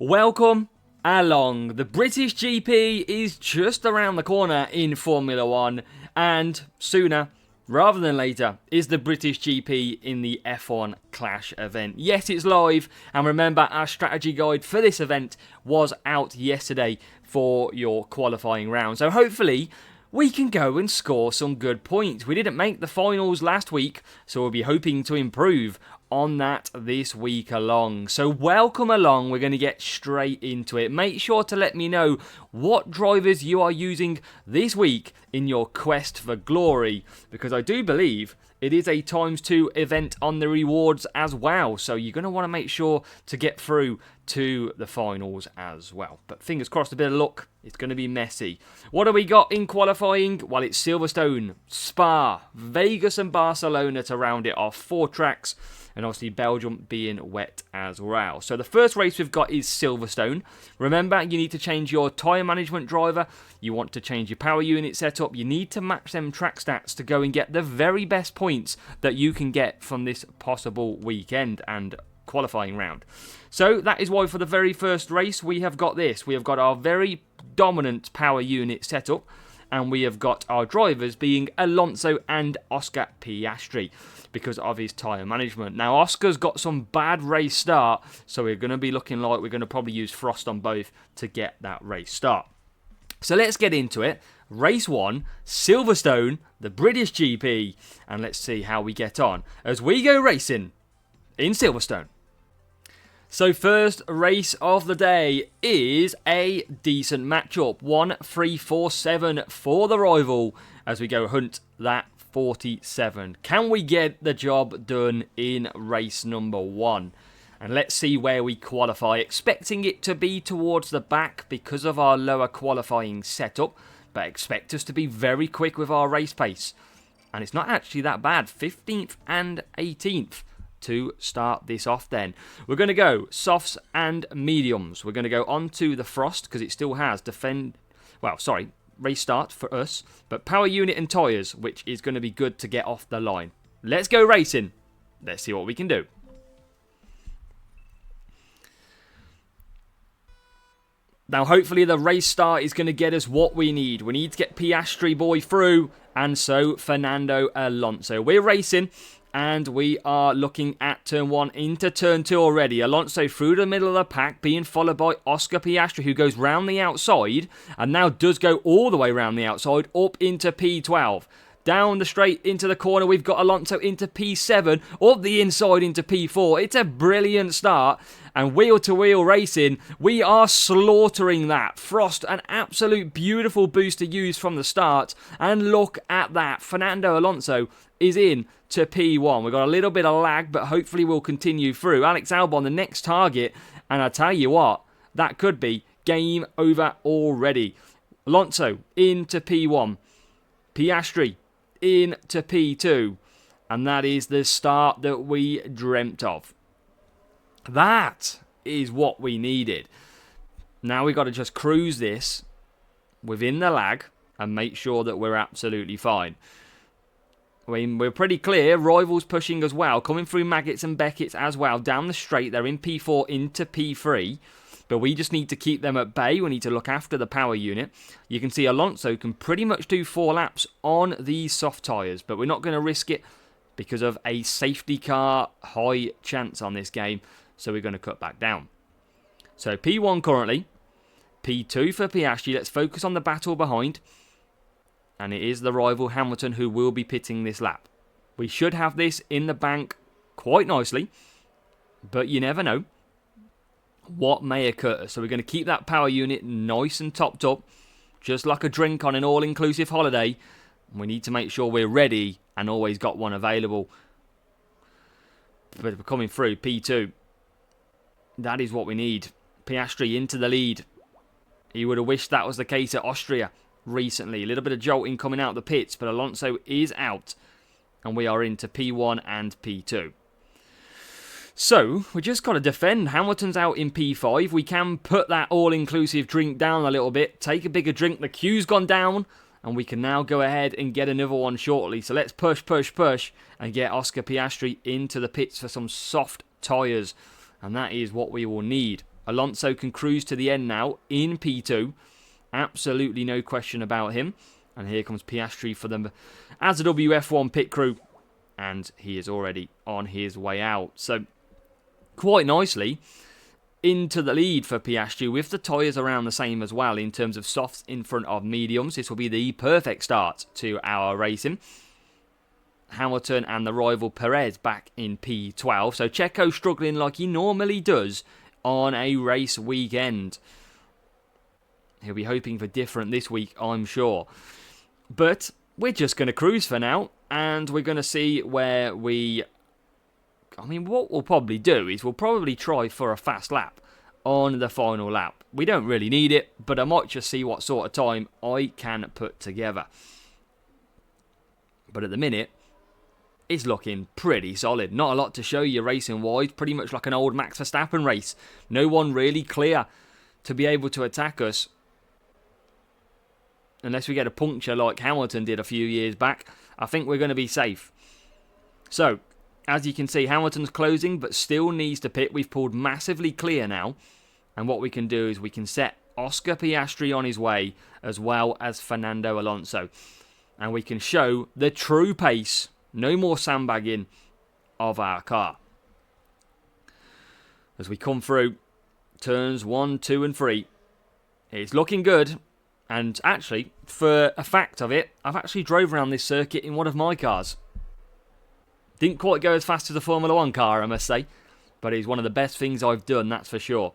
Welcome along. The British GP is just around the corner in Formula 1, and sooner rather than later is the British GP in the F1 Clash event. Yes, it's live, and remember, our strategy guide for this event was out yesterday for your qualifying round. So hopefully we can go and score some good points. We didn't make the finals last week, so we'll be hoping to improve on that this week along. So welcome along. We're going to get straight into it. Make sure to let me know what drivers you are using this week in your quest for glory, because I do believe it is a ×2 event on the rewards as well, so you're going to want to make sure to get through to the finals as well. But fingers crossed, a bit of luck. It's going to be messy. What do we got in qualifying? Well, it's Silverstone, Spa, Vegas and Barcelona to round it off. 4 tracks, and obviously Belgium being wet as well. So the first race we've got is Silverstone. Remember, you need to change your tyre management driver. You want to change your power unit setup. You need to match them track stats to go and get the very best points that you can get from this possible weekend and qualifying round. So that is why for the very first race we have got this. We have got our very dominant power unit setup, and we have got our drivers being Alonso and Oscar Piastri because of his tyre management. Now, Oscar's got some bad race start, so we're going to be looking like we're going to probably use frost on both to get that race start. So let's get into it. Race 1, Silverstone, the British GP, and let's see how we get on as we go racing in Silverstone. So first race of the day is a decent matchup. 1-3-4-7 for the rival as we go hunt that 47. Can we get the job done in race number 1? And let's see where we qualify. Expecting it to be towards the back because of our lower qualifying setup, but expect us to be very quick with our race pace. And it's not actually that bad. 15th and 18th. To start this off then. We're going to go softs and mediums. We're going to go on to the frost because it still has race start for us, but power unit and tyres, which is going to be good to get off the line. Let's go racing. Let's see what we can do. Now, hopefully the race start is going to get us what we need. We need to get Piastri boy through, and so Fernando Alonso. We're racing. And we are looking at turn 1 into turn 2 already. Alonso through the middle of the pack, being followed by Oscar Piastri, who goes round the outside and now does go all the way round the outside up into P12. Down the straight into the corner, we've got Alonso into P7, up the inside into P4. It's a brilliant start, and wheel-to-wheel racing, we are slaughtering that. Frost, an absolute beautiful boost to use from the start, and look at that. Fernando Alonso is in to P1. We've got a little bit of lag, but hopefully we'll continue through. Alex Albon, the next target, and I tell you what, that could be game over already. Alonso into P1. Piastri into P2, and that is the start that we dreamt of. That is what we needed. Now we've got to just cruise this within the lag and make sure that we're absolutely fine. I mean, we're pretty clear. Rivals pushing as well, coming through Maggots and Beckett's as well. Down the straight, they're in P4 into P3. But we just need to keep them at bay. We need to look after the power unit. You can see Alonso can pretty much do 4 laps on these soft tyres, but we're not going to risk it because of a safety car high chance on this game, so we're going to cut back down. So P1 currently, P2 for Piastri. Let's focus on the battle behind, and it is the rival Hamilton who will be pitting this lap. We should have this in the bank quite nicely, but you never know what may occur. So we're going to keep that power unit nice and topped up, just like a drink on an all-inclusive holiday. We need to make sure we're ready and always got one available. But we're coming through P2. That is what we need. Piastri into the lead. He would have wished that was the case at Austria recently. A little bit of jolting coming out of the pits, but Alonso is out, and we are into P1 and P2. So, we just got to defend. Hamilton's out in P5. We can put that all-inclusive drink down a little bit. Take a bigger drink. The queue's gone down. And we can now go ahead and get another one shortly. So let's push, and get Oscar Piastri into the pits for some soft tyres. And that is what we will need. Alonso can cruise to the end now in P2. Absolutely no question about him. And here comes Piastri for them as a WF1 pit crew. And he is already on his way out. So, quite nicely into the lead for Piastri with the tyres around the same as well in terms of softs in front of mediums. This will be the perfect start to our racing. Hamilton and the rival Perez back in P12. So Checo struggling like he normally does on a race weekend. He'll be hoping for different this week, I'm sure. But we're just going to cruise for now, and we're going to see where we... I mean, what we'll probably do is we'll probably try for a fast lap on the final lap. We don't really need it, but I might just see what sort of time I can put together. But at the minute, it's looking pretty solid. Not a lot to show you racing-wise. Pretty much like an old Max Verstappen race. No one really clear to be able to attack us. Unless we get a puncture like Hamilton did a few years back, I think we're going to be safe. So, as you can see, Hamilton's closing, but still needs to pit. We've pulled massively clear now. And what we can do is we can set Oscar Piastri on his way, as well as Fernando Alonso. And we can show the true pace, no more sandbagging, of our car. As we come through turns 1, 2 and 3, it's looking good. And actually, for a fact of it, I've actually drove around this circuit in one of my cars. Didn't quite go as fast as a Formula 1 car, I must say. But it's one of the best things I've done, that's for sure.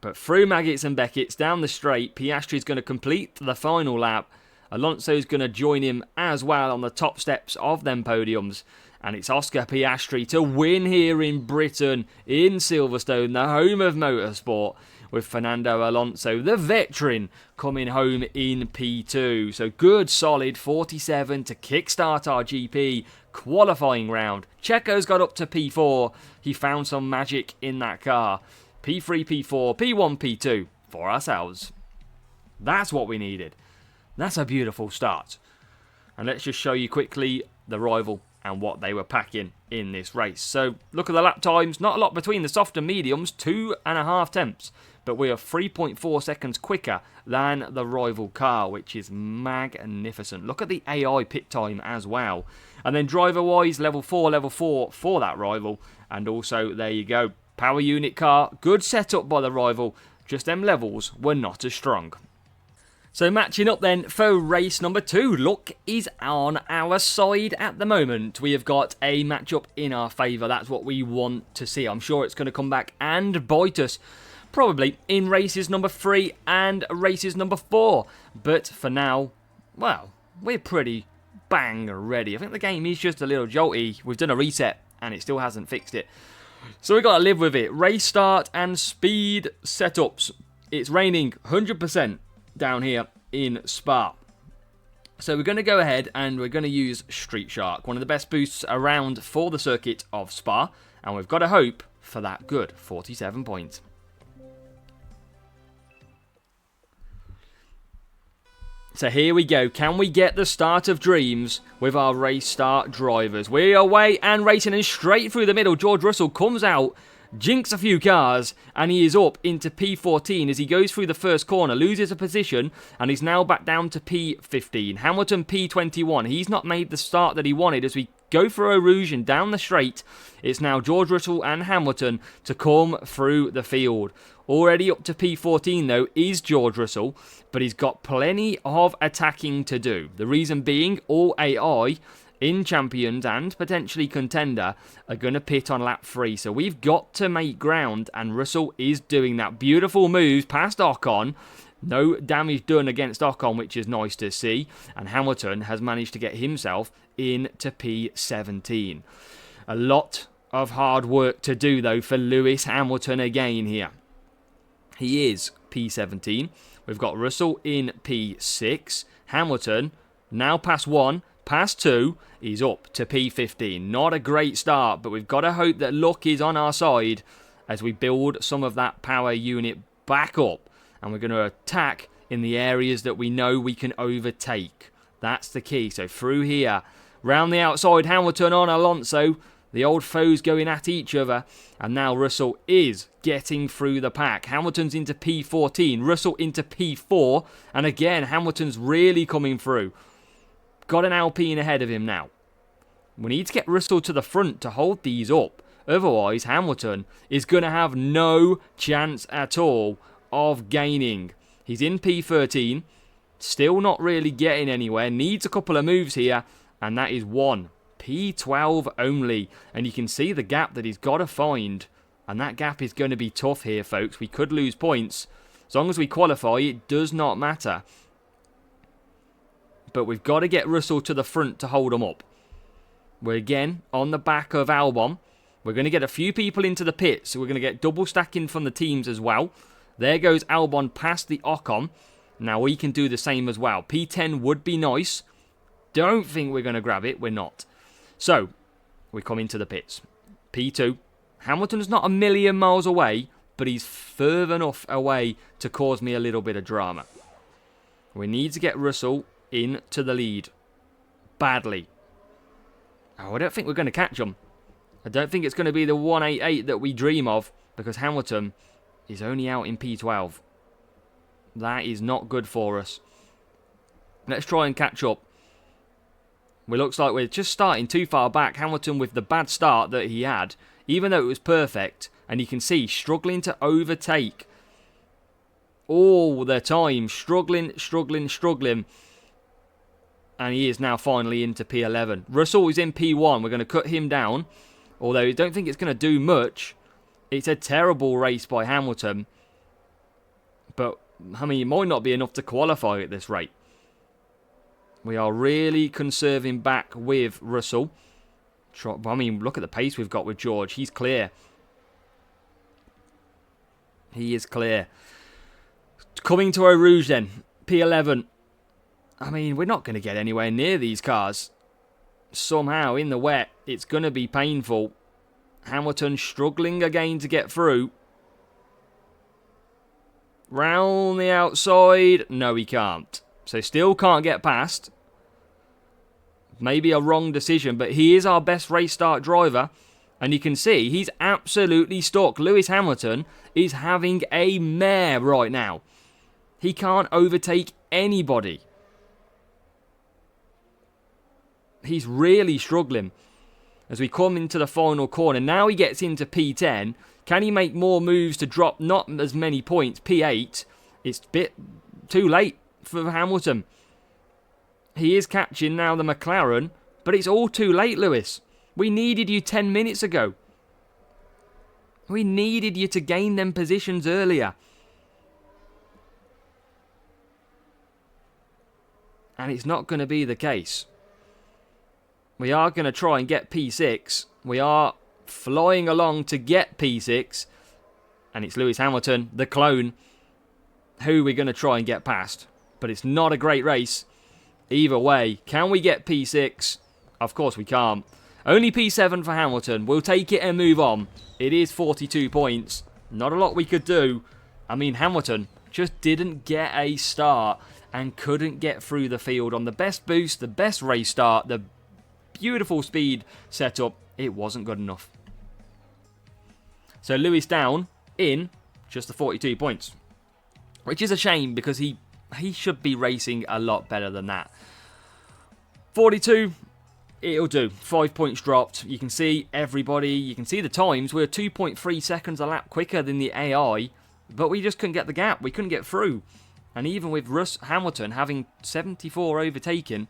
But through Maggots and Beckett's, down the straight, Piastri's going to complete the final lap. Alonso's going to join him as well on the top steps of them podiums. And it's Oscar Piastri to win here in Britain, in Silverstone, the home of motorsport, with Fernando Alonso, the veteran, coming home in P2. So good, solid 47 to kickstart our GP qualifying round. Checo's got up to P4. He found some magic in that car. P3, P4, P1, P2 for ourselves. That's what we needed. That's a beautiful start. And let's just show you quickly the rival and what they were packing in this race. So look at the lap times. Not a lot between the soft and mediums. 2.5 tenths. But we are 3.4 seconds quicker than the rival car, which is magnificent. Look at the AI pit time as well. And then driver-wise, level 4 for that rival. And also, there you go. Power unit car. Good setup by the rival. Just them levels were not as strong. So matching up then for race number 2. Luck is on our side at the moment. We have got a matchup in our favour. That's what we want to see. I'm sure it's going to come back and bite us. Probably in races number 3 and races number 4. But for now, well, we're pretty bang ready. I think the game is just a little jolty. We've done a reset and it still hasn't fixed it. So we've got to live with it. Race start and speed setups. It's raining 100% down here in Spa. So we're going to go ahead and we're going to use Street Shark. One of the best boosts around for the circuit of Spa. And we've got to hope for that good 47 points. So here we go. Can we get the start of dreams with our race start drivers? We're away and racing and straight through the middle. George Russell comes out, jinks a few cars, and he is up into P14 as he goes through the first corner, loses a position, and he's now back down to P15. Hamilton P21. He's not made the start that he wanted as we go for Eau Rouge and down the straight. It's now George Russell and Hamilton to come through the field. Already up to P14 though is George Russell, but he's got plenty of attacking to do. The reason being, all AI in Champions and potentially Contender are going to pit on lap 3. So we've got to make ground, and Russell is doing that. Beautiful moves past Ocon. No damage done against Ocon, which is nice to see. And Hamilton has managed to get himself into P17. A lot of hard work to do though for Lewis Hamilton again here. He is P17. We've got Russell in P6. Hamilton now past 1, past 2. He's up to P15. Not a great start, but we've got to hope that luck is on our side as we build some of that power unit back up. And we're going to attack in the areas that we know we can overtake. That's the key. So through here, round the outside, Hamilton on Alonso. The old foes going at each other. And now Russell is getting through the pack. Hamilton's into P14. Russell into P4. And again, Hamilton's really coming through. Got an Alpine ahead of him now. We need to get Russell to the front to hold these up. Otherwise, Hamilton is going to have no chance at all of gaining. He's in P13. Still not really getting anywhere. Needs a couple of moves here. And that is one. P12 only. And you can see the gap that he's got to find. And that gap is going to be tough here, folks. We could lose points. As long as we qualify, it does not matter. But we've got to get Russell to the front to hold him up. We're again on the back of Albon. We're going to get a few people into the pits. So we're going to get double stacking from the teams as well. There goes Albon past the Ocon. Now we can do the same as well. P10 would be nice. Don't think we're going to grab it. We're not. So, we come into the pits. P2. Hamilton's not a million miles away, but he's further enough away to cause me a little bit of drama. We need to get Russell into the lead. Badly. Oh, I don't think we're going to catch him. I don't think it's going to be the 188 that we dream of, because Hamilton is only out in P12. That is not good for us. Let's try and catch up. It looks like we're just starting too far back. Hamilton with the bad start that he had, even though it was perfect, and you can see struggling to overtake all the time. Struggling. And he is now finally into P11. Russell is in P1. We're going to cut him down. Although I don't think it's going to do much. It's a terrible race by Hamilton. But, I mean, it might not be enough to qualify at this rate. We are really conserving back with Russell. I mean, look at the pace we've got with George. He's clear. He is clear. Coming to Eau Rouge then. P11. I mean, we're not going to get anywhere near these cars. Somehow, in the wet, it's going to be painful. Hamilton struggling again to get through. Round the outside. No, he can't. So still can't get past. Maybe a wrong decision, but he is our best race start driver. And you can see he's absolutely stuck. Lewis Hamilton is having a mare right now. He can't overtake anybody. He's really struggling as we come into the final corner. Now he gets into P10. Can he make more moves to drop not as many points? P8. It's a bit too late for Hamilton. He is catching now the McLaren, but it's all too late, Lewis. We needed you 10 minutes ago. We needed you to gain them positions earlier. And it's not going to be the case. We are going to try and get P6. We are flying along to get P6. And it's Lewis Hamilton, the clone, who we're going to try and get past. But it's not a great race. Either way, can we get P6? Of course we can't. Only P7 for Hamilton. We'll take it and move on. It is 42 points. Not a lot we could do. I mean, Hamilton just didn't get a start and couldn't get through the field on the best boost, the best race start, the beautiful speed setup. It wasn't good enough. So Lewis down in just the 42 points. Which is a shame because he should be racing a lot better than that. 42, it'll do. 5 points dropped. You can see everybody, you can see the times. We're 2.3 seconds a lap quicker than the AI, but we just couldn't get the gap. We couldn't get through. And even with Hamilton having 74 overtaken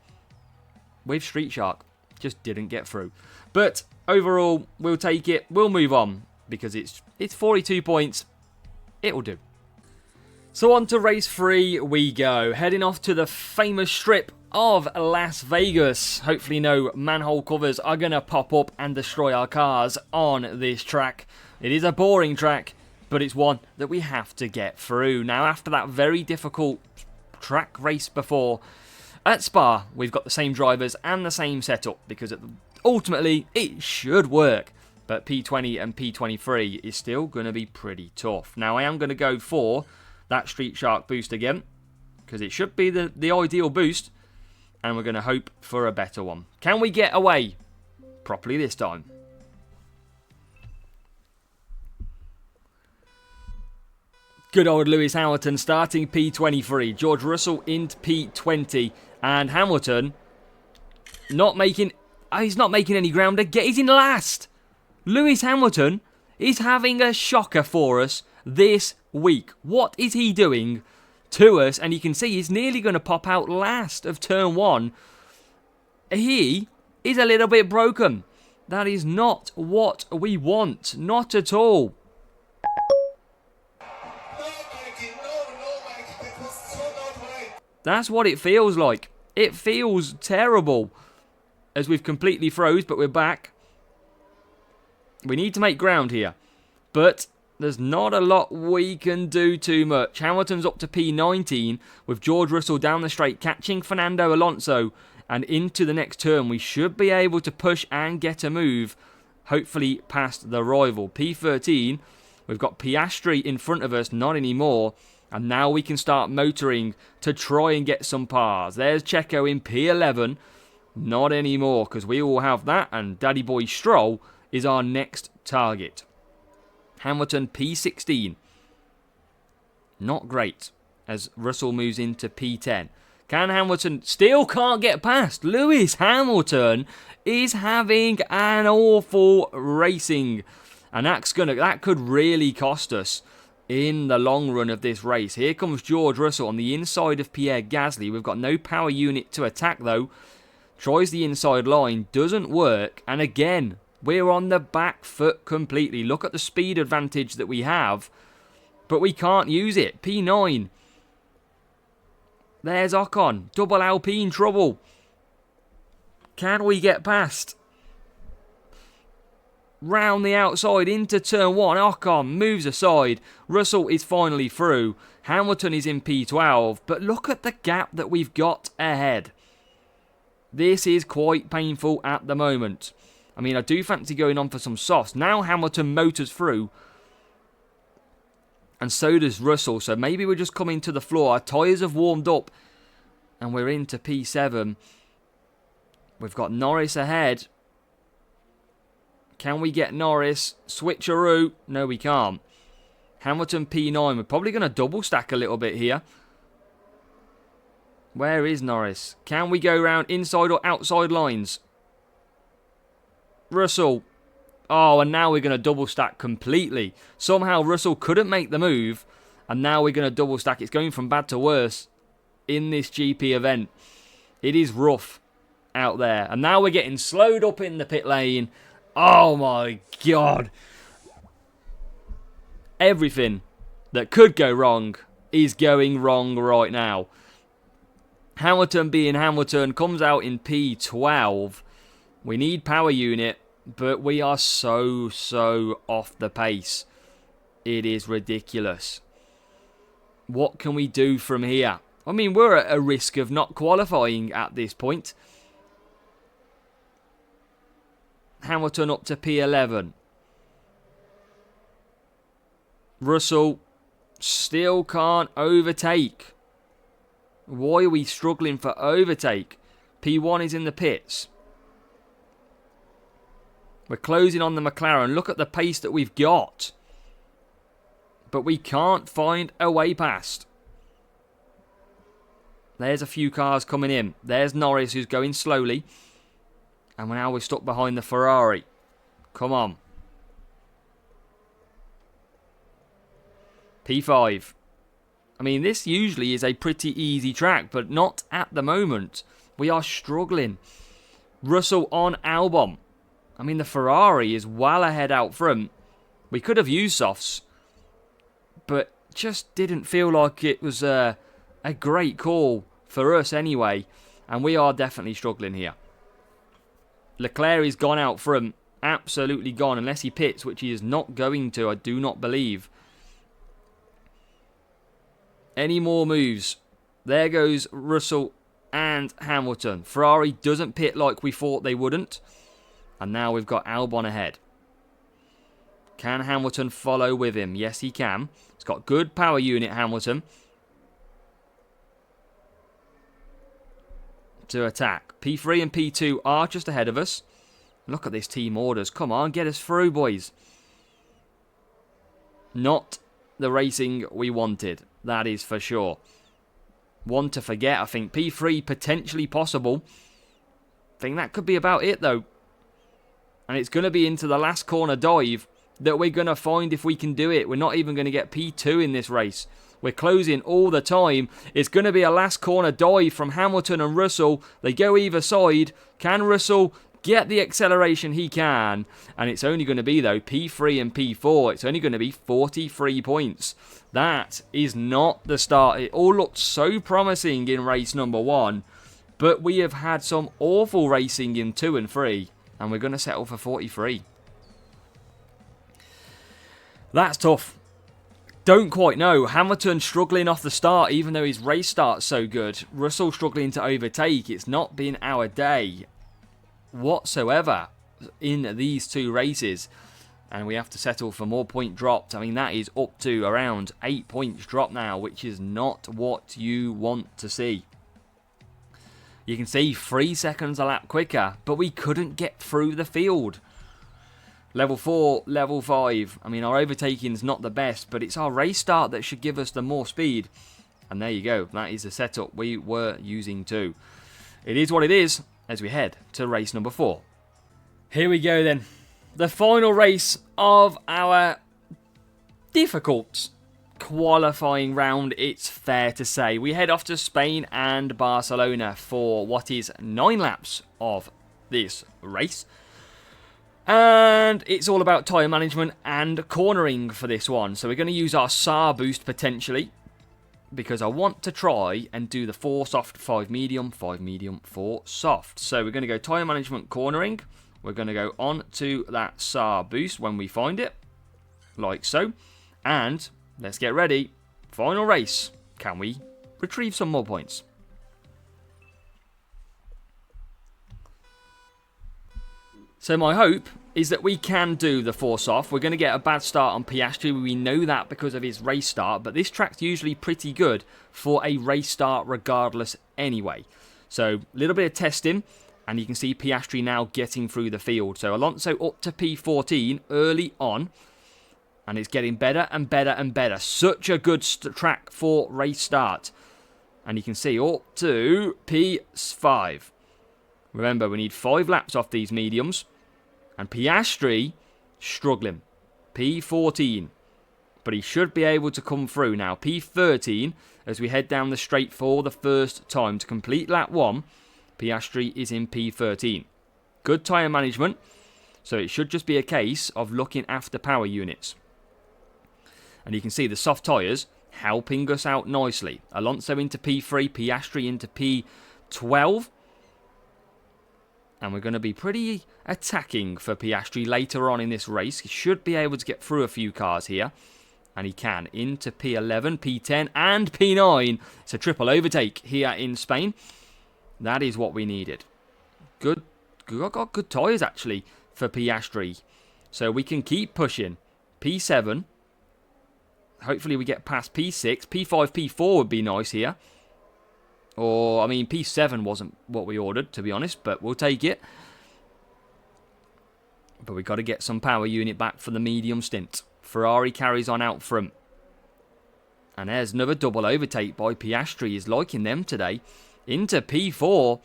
with Street Shark, just didn't get through. But overall, we'll take it. We'll move on because it's 42 points. It'll do. So on to race 3 we go. Heading off to the famous strip of Las Vegas. Hopefully no manhole covers are going to pop up and destroy our cars on this track. It is a boring track, but it's one that we have to get through. Now, after that very difficult track race before, at Spa, we've got the same drivers and the same setup because ultimately it should work. But P20 and P23 is still going to be pretty tough. Now, I am going to go for that Street Shark boost again because it should be the ideal boost, and we're going to hope for a better one. Can we get away properly this time? Good old Lewis Hamilton starting P23. George Russell into P20. And Hamilton not making... he's not making any ground again. He's in last. Lewis Hamilton is having a shocker for us this week. What is he doing to us? And you can see he's nearly going to pop out last of turn 1. He is a little bit broken. That is not what we want. Not at all. That's what it feels like. It feels terrible. As we've completely froze, but we're back. We need to make ground here. But there's not a lot we can do too much. Hamilton's up to P19 with George Russell down the straight, catching Fernando Alonso. And into the next turn, we should be able to push and get a move. Hopefully past the rival. P13, we've got Piastri in front of us, not anymore. And now we can start motoring to try and get some pars. There's Checo in P11. Not anymore, because we all have that. And Daddy Boy Stroll is our next target. Hamilton P16. Not great, as Russell moves into P10. Can Hamilton still can't get past? Lewis Hamilton is having an awful racing. And that could really cost us in the long run of this race. Here comes George Russell on the inside of Pierre Gasly. We've got no power unit to attack though. Tries the inside line, doesn't work. And again, we're on the back foot completely. Look at the speed advantage that we have, but we can't use it. P9. There's Ocon. Double Alpine trouble. Can we get past? Round the outside into turn 1. Ocon moves aside. Russell is finally through. Hamilton is in P12. But look at the gap that we've got ahead. This is quite painful at the moment. I mean, I do fancy going on for some softs. Now Hamilton motors through. And so does Russell. So maybe we're just coming to the floor. Our tyres have warmed up. And we're into P7. We've got Norris ahead. Can we get Norris? Switcheroo? No, we can't. Hamilton P9. We're probably going to double stack a little bit here. Where is Norris? Can we go round inside or outside lines? Russell. Oh, and now we're going to double stack completely. Somehow Russell couldn't make the move. And now we're going to double stack. It's going from bad to worse in this GP event. It is rough out there. And now we're getting slowed up in the pit lane. Oh my God. Everything that could go wrong is going wrong right now. Hamilton being Hamilton comes out in P12. We need power unit, but we are so off the pace. It is ridiculous. What can we do from here? I mean, we're at a risk of not qualifying at this point. Hamilton up to P11. Russell still can't overtake. Why are we struggling for overtake? P1 is in the pits. We're closing on the McLaren. Look at the pace that we've got. But we can't find a way past. There's a few cars coming in. There's Norris who's going slowly. And now we're stuck behind the Ferrari. Come on. P5. I mean, this usually is a pretty easy track, but not at the moment. We are struggling. Russell on Albon. I mean, the Ferrari is well ahead out front. We could have used softs, but just didn't feel like it was a great call for us anyway. And we are definitely struggling here. Leclerc is gone out front. Absolutely gone, unless he pits, which he is not going to, I do not believe. Any more moves? There goes Russell and Hamilton. Ferrari doesn't pit like we thought they wouldn't. And now we've got Albon ahead. Can Hamilton follow with him? Yes, he can. He's got good power unit, Hamilton. To attack. P3 and P2 are just ahead of us. Look at this team orders. Come on, get us through, boys. Not the racing we wanted. That is for sure. One to forget, I think. P3 potentially possible. I think that could be about it, though. And it's going to be into the last corner dive that we're going to find if we can do it. We're not even going to get P2 in this race. We're closing all the time. It's going to be a last corner dive from Hamilton and Russell. They go either side. Can Russell get the acceleration? He can. And it's only going to be, though, P3 and P4. It's only going to be 43 points. That is not the start. It all looked so promising in race number 1. But we have had some awful racing in 2 and 3. And we're going to settle for 43. That's tough. Don't quite know. Hamilton struggling off the start, even though his race start's so good. Russell struggling to overtake. It's not been our day whatsoever in these 2 races. And we have to settle for more point dropped. I mean, that is up to around 8 points dropped now, which is not what you want to see. You can see 3 seconds a lap quicker, but we couldn't get through the field. Level 4, level 5. I mean, our overtaking's not the best, but it's our race start that should give us the more speed. And there you go. That is the setup we were using too. It is what it is as we head to race number 4. Here we go then. The final race of our difficult qualifying round, it's fair to say. We head off to Spain and Barcelona for what is 9 laps of this race. And it's all about tyre management and cornering for this one. So we're going to use our SAR boost potentially, because I want to try and do the 4 soft, 5 medium, 4 soft. So we're going to go tyre management cornering. We're going to go on to that SAR boost when we find it, like so. And let's get ready. Final race. Can we retrieve some more points? So my hope is that we can do the 4 soft. We're going to get a bad start on Piastri. We know that because of his race start. But this track's usually pretty good for a race start regardless anyway. So a little bit of testing. And you can see Piastri now getting through the field. So Alonso up to P14 early on. And it's getting better and better and better. Such a good track for race start. And you can see up to P5. Remember, we need 5 laps off these mediums. And Piastri struggling. P14. But he should be able to come through now. P13 as we head down the straight for the first time. To complete lap 1, Piastri is in P13. Good tyre management. So it should just be a case of looking after power units. And you can see the soft tyres helping us out nicely. Alonso into P3, Piastri into P12. And we're going to be pretty attacking for Piastri later on in this race. He should be able to get through a few cars here. And he can. Into P11, P10 and P9. It's a triple overtake here in Spain. That is what we needed. Good. Got good tyres actually for Piastri. So we can keep pushing. P7. Hopefully we get past P6. P5, P4 would be nice here. Or, I mean, P7 wasn't what we ordered, to be honest, but we'll take it. But we've got to get some power unit back for the medium stint. Ferrari carries on out front. And there's another double overtake by Piastri. He's liking them today. Into P4.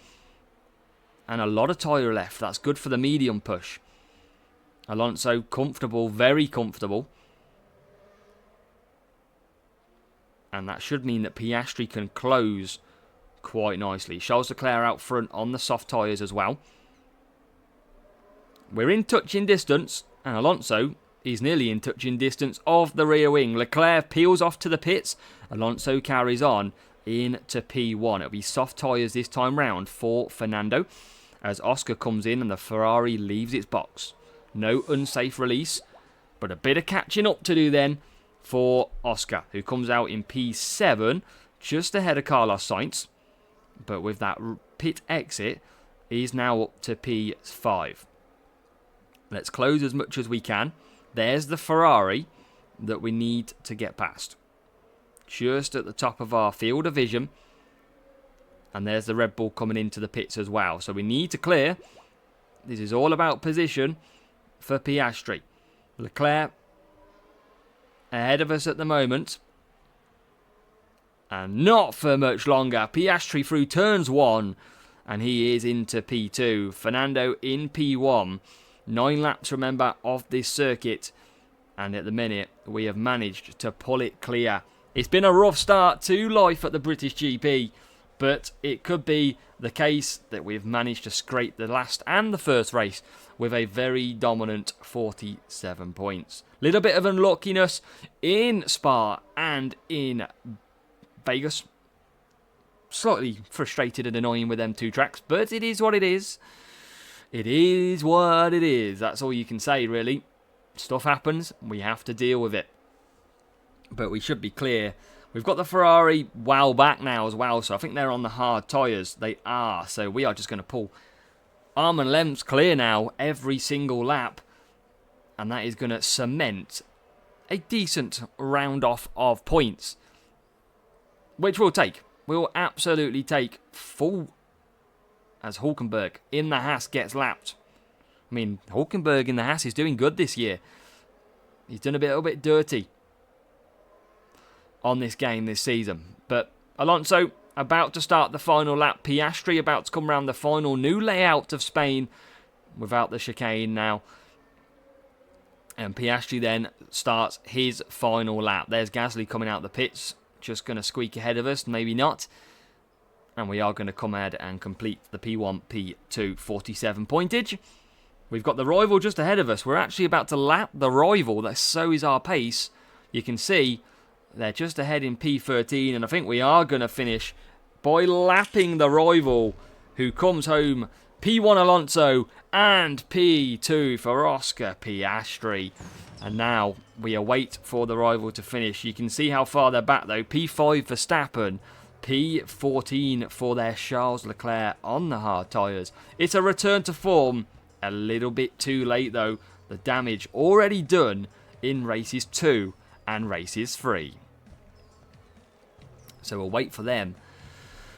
And a lot of tyre left. That's good for the medium push. Alonso comfortable, very comfortable. And that should mean that Piastri can close quite nicely. Charles Leclerc out front on the soft tyres as well. We're in touching distance. And Alonso is nearly in touching distance of the rear wing. Leclerc peels off to the pits. Alonso carries on into P1. It'll be soft tyres this time round for Fernando. As Oscar comes in and the Ferrari leaves its box. No unsafe release. But a bit of catching up to do then for Oscar, who comes out in P7, just ahead of Carlos Sainz. But with that pit exit, he's now up to P5. Let's close as much as we can. There's the Ferrari that we need to get past. Just at the top of our field of vision. And there's the Red Bull coming into the pits as well. So we need to clear. This is all about position for Piastri. Leclerc ahead of us at the moment. And not for much longer. Piastri through turns 1. And he is into P2. Fernando in P1. 9 laps, remember, of this circuit. And at the minute, we have managed to pull it clear. It's been a rough start to life at the British GP. But it could be the case that we've managed to scrape the last and the first race with a very dominant 47 points. Little bit of unluckiness in Spa and in Vegas. Slightly frustrated and annoying with them 2 tracks, but it is what it is. It is what it is. That's all you can say, really. Stuff happens. We have to deal with it. But we should be clear. We've got the Ferrari well back now as well, so I think they're on the hard tyres. They are, so we are just going to pull arm and lengths clear now every single lap. And that is going to cement a decent round off of points. Which we'll take. We'll absolutely take full as Hulkenberg in the Haas gets lapped. I mean, Hulkenberg in the Haas is doing good this year. He's done a little bit dirty on this game this season. But Alonso about to start the final lap. Piastri about to come around the final new layout of Spain without the chicane now. And Piastri then starts his final lap. There's Gasly coming out the pits. Just going to squeak ahead of us. Maybe not. And we are going to come ahead and complete the P1, P2 47 pointage. We've got the rival just ahead of us. We're actually about to lap the rival. So is our pace. You can see they're just ahead in P13. And I think we are going to finish by lapping the rival who comes home. P1 Alonso and P2 for Oscar Piastri. And now we await for the rival to finish. You can see how far they're back though. P5 for Verstappen. P14 for their Charles Leclerc on the hard tyres. It's a return to form. A little bit too late though. The damage already done in races 2 and races 3. So we'll wait for them.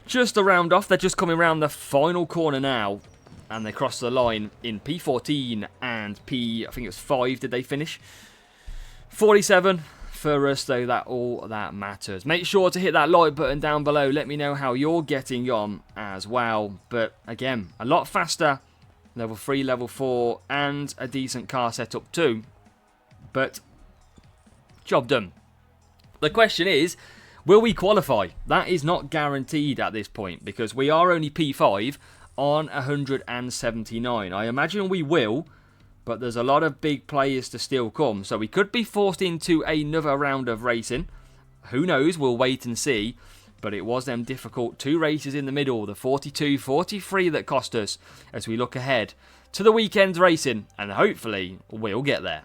Just to round off, they're just coming around the final corner now. And they cross the line in P14 and I think it was 5 did they finish. 47 for us though, that all that matters. Make sure to hit that like button down below. Let me know how you're getting on as well. But again, a lot faster. Level 3, level 4 and a decent car setup too. But job done. The question is, will we qualify? That is not guaranteed at this point because we are only P5 on 179. I imagine we will, but there's a lot of big players to still come. So we could be forced into another round of racing. Who knows? We'll wait and see. But it was them difficult 2 races in the middle, the 42, 43 that cost us as we look ahead to the weekend's racing. And hopefully we'll get there.